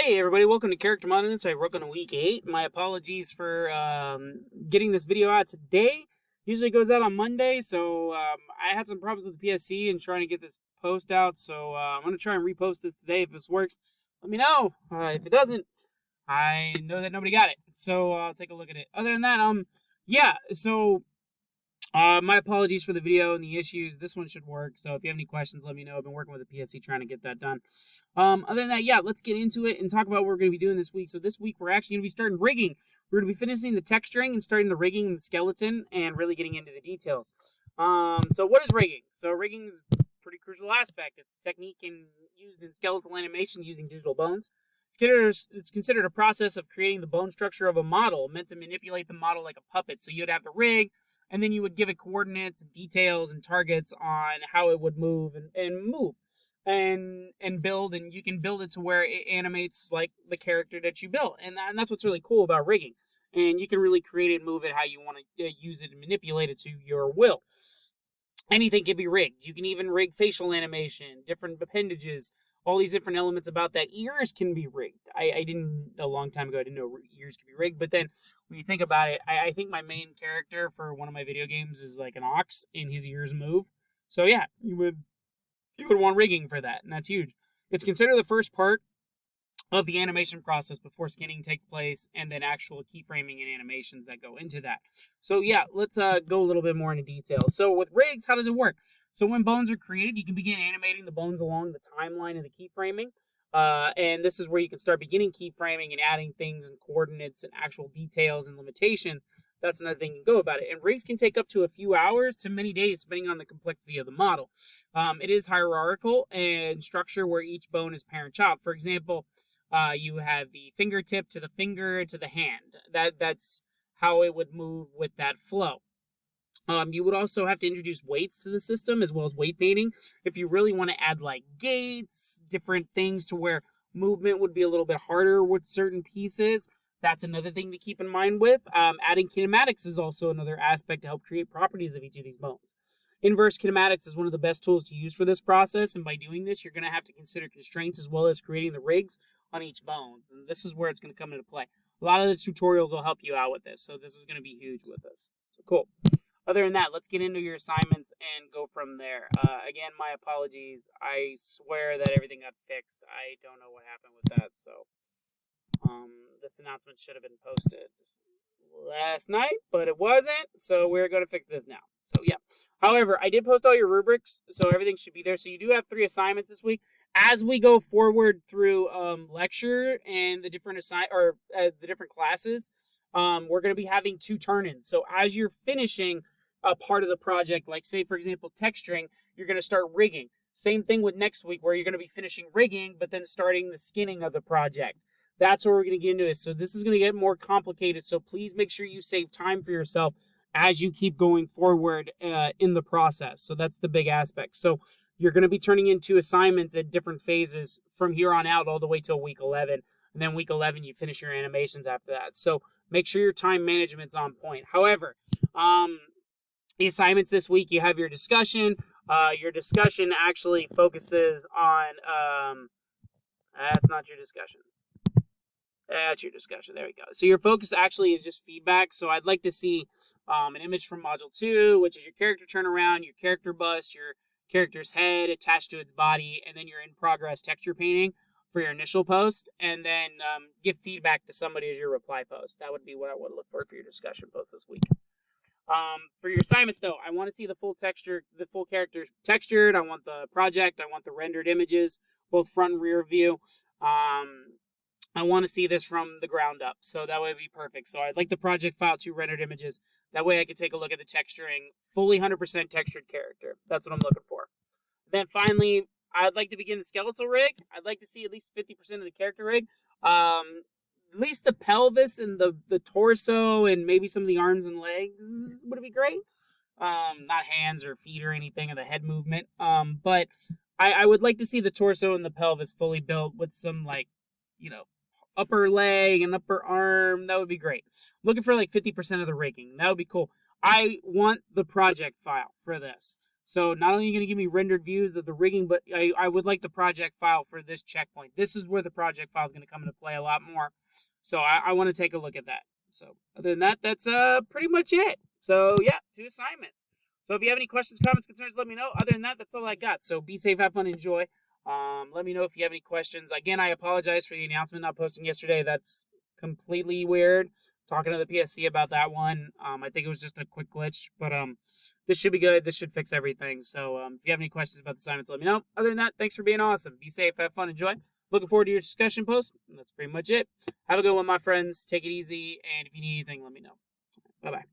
Hey everybody, welcome to Character Modern Insight. We're on week 8. My apologies for getting this video out today. Usually it goes out on Monday, so I had some problems with the PSC and trying to get this post out, so I'm going to try and repost this today. If this works, let me know. If it doesn't, I know that nobody got it, so I'll take a look at it. Other than that, yeah, so my apologies for the video and the issues. This one should work. So if you have any questions, let me know. I've been working with the PSC trying to get that done. Other than that, yeah, let's get into it and talk about what we're going to be doing this week. So this week, we're actually going to be starting rigging. We're going to be finishing the texturing and starting the rigging and the skeleton and really getting into the details. So what is rigging? So rigging is a pretty crucial aspect. It's a technique used in skeletal animation using digital bones. It's considered a process of creating the bone structure of a model, meant to manipulate the model like a puppet. So you'd have the rig, and then you would give it coordinates, details, and targets on how it would move and build, and you can build it to where it animates like the character that you built, and that's what's really cool about rigging. And you can really create it and move it how you want to use it and manipulate it to your will. Anything can be rigged. You can even rig facial animation, different appendages, all these different elements about that. Ears can be rigged. I didn't, a long time ago, I didn't know ears could be rigged. But then when you think about it, I think my main character for one of my video games is like an ox, and his ears move. So yeah, you would want rigging for that, and that's huge. It's considered the first part of the animation process before skinning takes place, and then actual keyframing and animations that go into that. So yeah, let's go a little bit more into detail. So with rigs, how does it work? So when bones are created, you can begin animating the bones along the timeline of the keyframing. And this is where you can start beginning keyframing and adding things and coordinates and actual details and limitations. That's another thing you can go about it. And rigs can take up to a few hours to many days, depending on the complexity of the model. It is hierarchical in structure where each bone is parent-child. For example, you have the fingertip to the finger to the hand. That's how it would move with that flow. You would also have to introduce weights to the system as well as weight painting if you really want to add like gates, different things to where movement would be a little bit harder with certain pieces. That's another thing to keep in mind with. Adding kinematics is also another aspect to help create properties of each of these bones. Inverse kinematics is one of the best tools to use for this process, and by doing this, you're going to have to consider constraints as well as creating the rigs on each bones, and this is where it's going to come into play. A lot of the tutorials will help you out with this, so this is going to be huge with this. So cool. Other than that, let's get into your assignments and go from there. Again, my apologies. I swear that everything got fixed. I don't know what happened with that, so this announcement should have been posted last night, but it wasn't, so we're going to fix this now. So yeah. However, I did post all your rubrics, so everything should be there. So you do have 3 assignments this week. As we go forward through lecture and the different the different classes, we're going to be having 2 turn-ins. So as you're finishing a part of the project, like say for example texturing, you're going to start rigging. Same thing with next week, where you're going to be finishing rigging, but then starting the skinning of the project. That's what we're going to get into. So this is going to get more complicated. So please make sure you save time for yourself as you keep going forward in the process. So that's the big aspect. So you're going to be turning into assignments at different phases from here on out all the way till week 11. And then week 11, you finish your animations after that. So make sure your time management's on point. However, the assignments this week, you have your discussion. Your discussion actually focuses on, that's not your discussion. That's your discussion. There we go. So your focus actually is just feedback. So I'd like to see an image from Module 2, which is your character turnaround, your character bust, your character's head attached to its body, and then your in-progress texture painting for your initial post, and then give feedback to somebody as your reply post. That would be what I would look for your discussion post this week. For your assignments, though, I want to see the full texture, the full character textured. I want the project. I want the rendered images, both front and rear view. I want to see this from the ground up, so that would be perfect. So I'd like the project file 2 rendered images. That way I can take a look at the texturing, fully 100% textured character. That's what I'm looking for. Then finally, I'd like to begin the skeletal rig. I'd like to see at least 50% of the character rig. At least the pelvis and the torso and maybe some of the arms and legs would be great. Not hands or feet or anything, or the head movement. But I would like to see the torso and the pelvis fully built with some, like, upper leg and upper arm. That would be great. Looking for like 50% of the rigging. That would be cool. I want the project file for this. So not only are you going to give me rendered views of the rigging, but I would like the project file for this checkpoint. This is where the project file is going to come into play a lot more. So I want to take a look at that. So other than that, that's pretty much it. So yeah, 2 assignments. So if you have any questions, comments, concerns, let me know. Other than that, that's all I got. So be safe, have fun, enjoy. Let me know if you have any questions. Again, I apologize for the announcement not posting yesterday. That's completely weird. Talking to the PSC about that one. I think it was just a quick glitch, but this should be good. This should fix everything. So if you have any questions about the assignments, let me know. Other than that, thanks for being awesome. Be safe, have fun, enjoy. Looking forward to your discussion post. That's pretty much it. Have a good one, my friends. Take it easy, and if you need anything, let me know. Bye-bye.